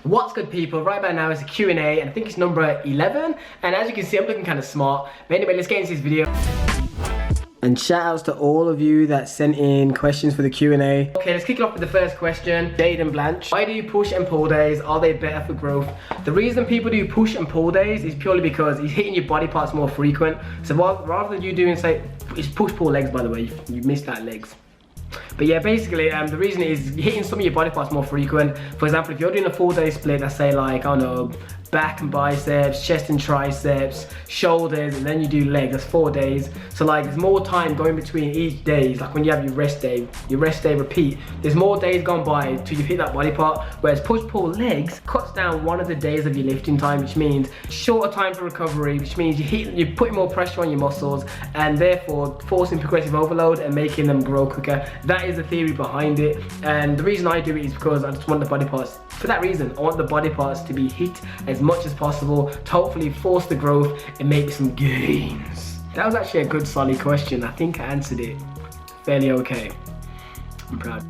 What's good, people? Right by now it's a Q&A, and I think it's number 11. And as you can see, I'm looking kind of smart. But anyway, let's get into this video. And shout outs to all of you that sent in questions for the Q&A. Okay, let's kick it off with the first question. Jade and Blanche. Why do you push and pull days? Are they better for growth? The reason people do push and pull days is purely because it's hitting your body parts more frequent. So rather than you doing, say, it's push-pull legs, by the way. You missed that legs. But yeah, basically, the reason is hitting some of your body parts more frequent. For example, if you're doing a 4-day split, let's say like, I don't know, back and biceps, chest and triceps, shoulders, and then you do legs, that's 4 days. So like, there's more time going between each day. Like when you have your rest day, repeat. There's more days gone by till you hit that body part. Whereas push-pull legs cuts down one of the days of your lifting time, which means shorter time for recovery, which means you're putting more pressure on your muscles and therefore forcing progressive overload and making them grow quicker. That is the theory behind it, and the reason I do it is because I just want the body parts, for that reason, I want the body parts to be hit as much as possible to hopefully force the growth and make some gains. That was actually a good solid question. I think I answered it fairly okay. I'm proud.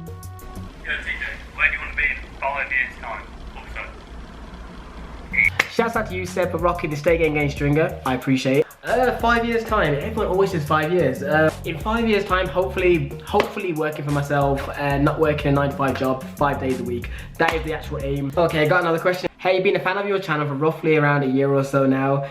Yo TJ, where do you want to be in 5 years time? Shouts out to you, Seb, for rocking the Stay Game stringer. I appreciate it. 5 years time. Everyone always says 5 years. In 5 years time, hopefully working for myself and not working a 9-to-5 job 5 days a week. That is the actual aim. Okay, I got another question. Hey, been a fan of your channel for roughly around a year or so now.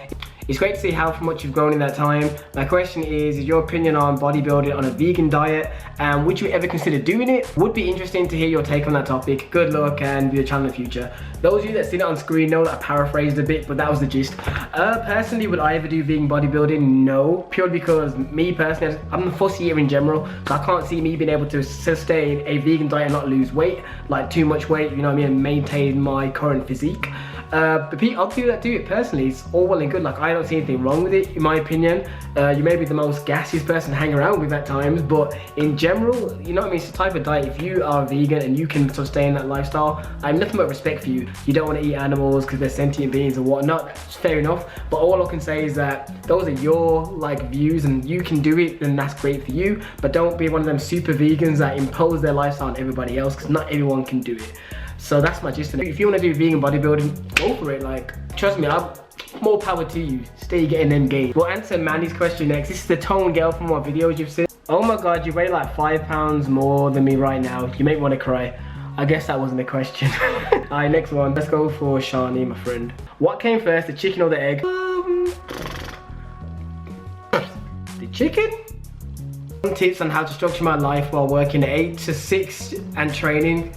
It's great to see how much you've grown in that time. My question is your opinion on bodybuilding on a vegan diet, and would you ever consider doing it? Would be interesting to hear your take on that topic. Good luck and view the channel in the future. Those of you that seen it on screen know that I paraphrased a bit, but that was the gist. Personally, would I ever do vegan bodybuilding? No, purely because me personally, I'm a fussy eater in general, so I can't see me being able to sustain a vegan diet and not lose weight, like too much weight, you know what I mean, and maintain my current physique. But other people that do it personally, it's all well and good. Like, I don't see anything wrong with it, in my opinion. You may be the most gassiest person to hang around with at times, but in general, you know what I mean, it's a type of diet. If you are vegan and you can sustain that lifestyle, I have nothing but respect for you. You don't want to eat animals because they're sentient beings and whatnot. That's fair enough, but all I can say is that those are your like views, and you can do it, then that's great for you. But don't be one of them super vegans that impose their lifestyle on everybody else, because not everyone can do it. So that's my gist. If you want to do vegan bodybuilding, go for it. Like, trust me, more power to you. Stay getting them gains. We'll answer Mandy's question next. This is the tone girl from what videos you've seen. Oh my god, you weigh like 5 pounds more than me right now. You make me want to cry. I guess that wasn't a question. Alright, next one. Let's go for Shani, my friend. What came first, the chicken or the egg? The chicken? Tips on how to structure my life while working 8 to 6 and training.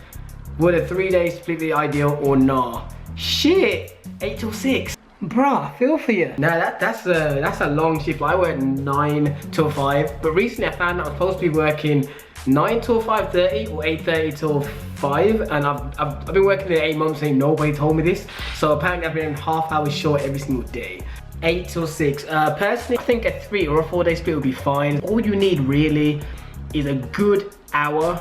Would a 3-day split be ideal or nah? Shit, 8 till 6. Bruh, I feel for you. Nah, that's a long shift. I work 9 till 5, but recently I found out I'm supposed to be working 9 till 5:30 or 8:30 till 5, and I've been working there 8 months and nobody told me this. So apparently I've been half hours short every single day. 8 till 6. Personally, I think a 3 or a 4-day split would be fine. All you need really is a good hour,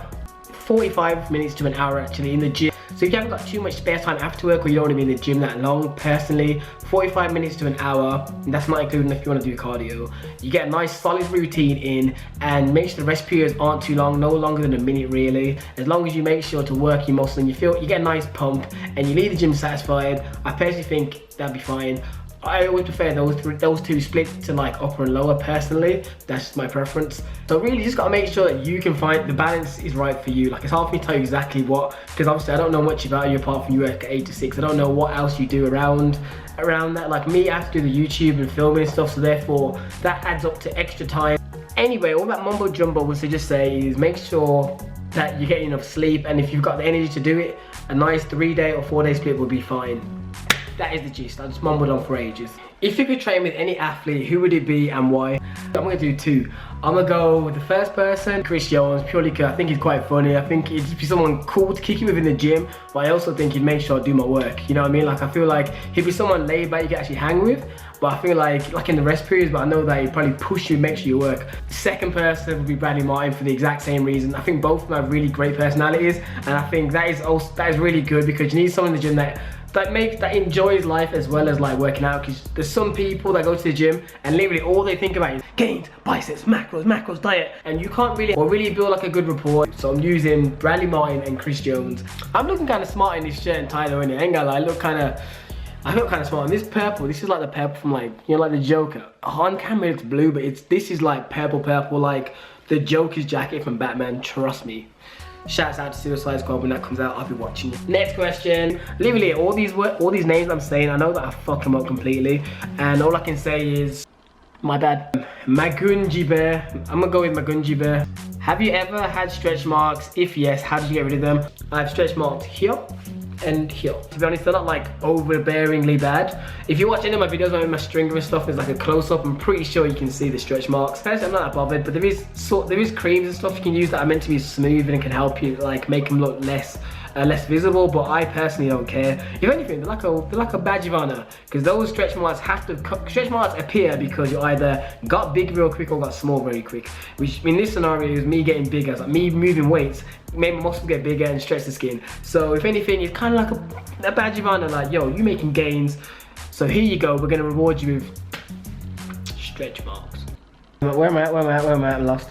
45 minutes to an hour actually in the gym. So if you haven't got too much spare time after work, or you don't want to be in the gym that long, personally, 45 minutes to an hour, and that's not including if you want to do cardio. You get a nice solid routine in, and make sure the rest periods aren't too long, no longer than a minute really. As long as you make sure to work your muscle and you get a nice pump and you leave the gym satisfied, I personally think that'd be fine. I always prefer those two split to like upper and lower personally. That's just my preference. So really, you just gotta make sure that you can find the balance is right for you. Like, it's hard for me to tell you exactly what, because obviously I don't know much about you apart from you work 8 to 6. I don't know what else you do around that. Like me, I have to do the YouTube and filming and stuff, so therefore that adds up to extra time. Anyway, all that mumbo jumbo was to just say is make sure that you're getting enough sleep, and if you've got the energy to do it, a nice 3-day or 4-day split will be fine. That is the gist. I just mumbled on for ages. If you could train with any athlete, who would it be and why? I'm gonna do 2. I'm gonna go with the first person, Chris Jones, purely because I think he's quite funny. I think he'd be someone cool to kick you with in the gym, but I also think he'd make sure I do my work. You know what I mean? Like, I feel like he'd be someone laid back you can actually hang with, but I feel like in the rest periods, but I know that he'd probably push you, make sure you work. The second person would be Bradley Martyn for the exact same reason. I think both of them have really great personalities, and I think that is really good, because you need someone in the gym that that enjoys life as well as like working out. Because there's some people that go to the gym and literally all they think about is gains, biceps, macros, diet, and you can't really build like a good rapport. So I'm using Bradley Martyn and Chris Jones. I'm looking kind of smart in this shirt and tie though, innit? I ain't gonna lie, I look kind of smart. And this purple, this is like the purple from like, you know, like the Joker. On camera it's blue, but this is like purple, like the Joker's jacket from Batman, trust me. Shouts out to Suicide Squad. When that comes out, I'll be watching it. Next question. Literally, all these names I'm saying, I know that I fucked them up completely, and all I can say is, my bad. Magunji Bear. I'm gonna go with Magunji Bear. Have you ever had stretch marks? If yes, how did you get rid of them? I have stretch marks here and here. To be honest, they're not like overbearingly bad. If you watch any of my videos on my stringer and stuff, there's like a close-up. I'm pretty sure you can see the stretch marks. Personally, I'm not that bothered, but there is creams and stuff you can use that are meant to be smooth and can help you like make them look less visible. But I personally don't care. If anything, they're like a badge of honor, because those stretch marks appear because you either got big real quick or got small very quick. Which in this scenario is me getting bigger, it's like me moving weights, made my muscles get bigger and stretch the skin. So if anything, it's kind of like a badge of honor, like, yo, you making gains, so here you go, we're gonna reward you with stretch marks. Where am I at? I'm lost.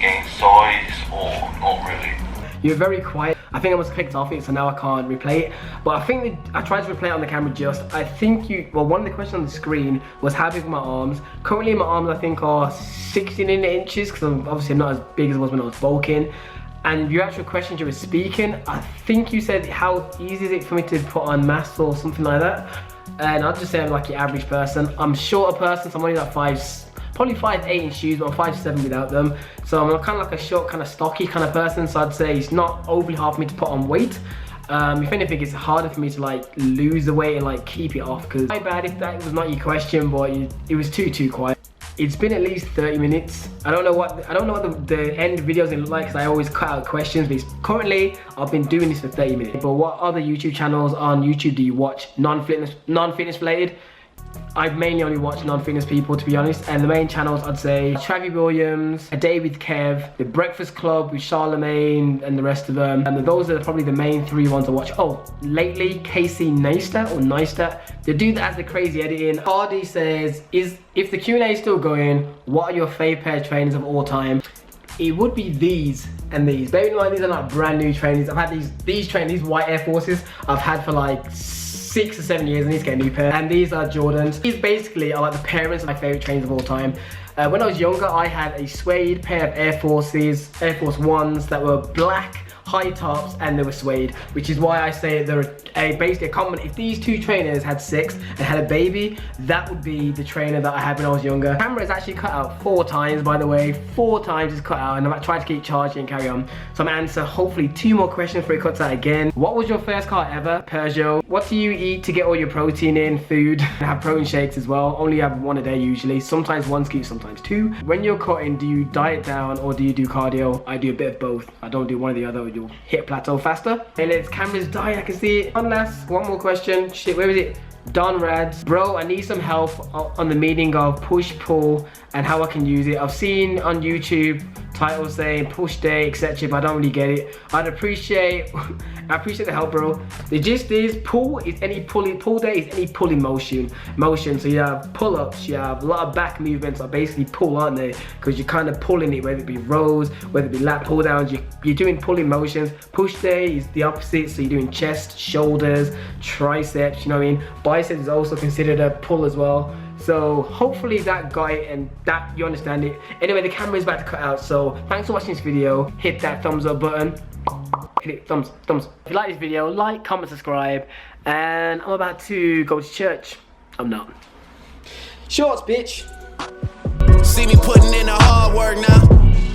Gain size or not really? You're very quiet. I think I was clicked off it, so now I can't replay it. But I think that I tried to replay it on the camera I think one of the questions on the screen was how big were my arms. Currently my arms I think are 16 inches, because I'm not as big as I was when I was bulking. And your actual question you were speaking, I think you said how easy is it for me to put on mass or something like that. And I'll just say I'm like your average person. I'm shorter person, so I'm only like probably 5'8" in shoes, but I'm 5'7" without them. So I'm kind of like a short, kind of stocky kind of person. So I'd say it's not overly hard for me to put on weight. If anything, it's harder for me to like lose the weight and like keep it off. Because my bad if that was not your question, but it was too quiet. It's been at least 30 minutes. I don't know what the end videos look like, because I always cut out questions. But currently, I've been doing this for 30 minutes. But what other YouTube channels on YouTube do you watch non-fitness related? I've mainly only watched non-fitness people, to be honest, and the main channels I'd say Travie Williams, A Day with Kev, The Breakfast Club with Charlemagne and the rest of them, and those are probably the main 3 ones I watch. Oh, lately Casey Neistat, the dude that has the crazy editing. Hardy says, if the Q&A is still going, what are your favourite pair of trainers of all time? It would be these and these. Bear in mind, these are not brand new trainers. I've had these white Air Forces I've had for like 6 or 7 years, and these get a new pair. And these are Jordans. These basically are like the parents of my favorite trainers of all time. When I was younger, I had a suede pair of Air Force Ones that were black, high tops, and they were suede, which is why I say they're basically a common. If these 2 trainers had sex and had a baby, that would be the trainer that I had when I was younger. The camera is actually cut out 4 times, by the way. 4 times it's cut out, and I'm trying to keep charging and carry on. So I'm gonna answer hopefully 2 more questions before it cuts out again. What was your first car ever? Peugeot. What do you eat to get all your protein in? Food. I have protein shakes as well. Only have 1 a day usually. Sometimes 1 scoop, sometimes 2. When you're cutting, do you diet down or do you do cardio? I do a bit of both. I don't do one or the other. You'll hit plateau faster. And it's camera's dying, I can see it. One more question. Shit, where is it? Don Rads. Bro, I need some help on the meaning of push, pull, and how I can use it. I've seen on YouTube titles saying push day, etc., but I don't really get it. I appreciate the help, bro. The gist is pull day is any pulling motion. So you have pull-ups, you have a lot of back movements that basically pull, aren't they? Because you're kind of pulling it, whether it be rows, whether it be lat pull downs, you're doing pulling motions. Push day is the opposite, so you're doing chest, shoulders, triceps, you know what I mean? Biceps is also considered a pull as well. So hopefully that got it and that you understand it. Anyway, the camera is about to cut out, so thanks for watching this video. Hit that thumbs up button. Hit it, thumbs. If you like this video, like, comment, subscribe, and I'm about to go to church. I'm not. Shorts, bitch. See me putting in the hard work now.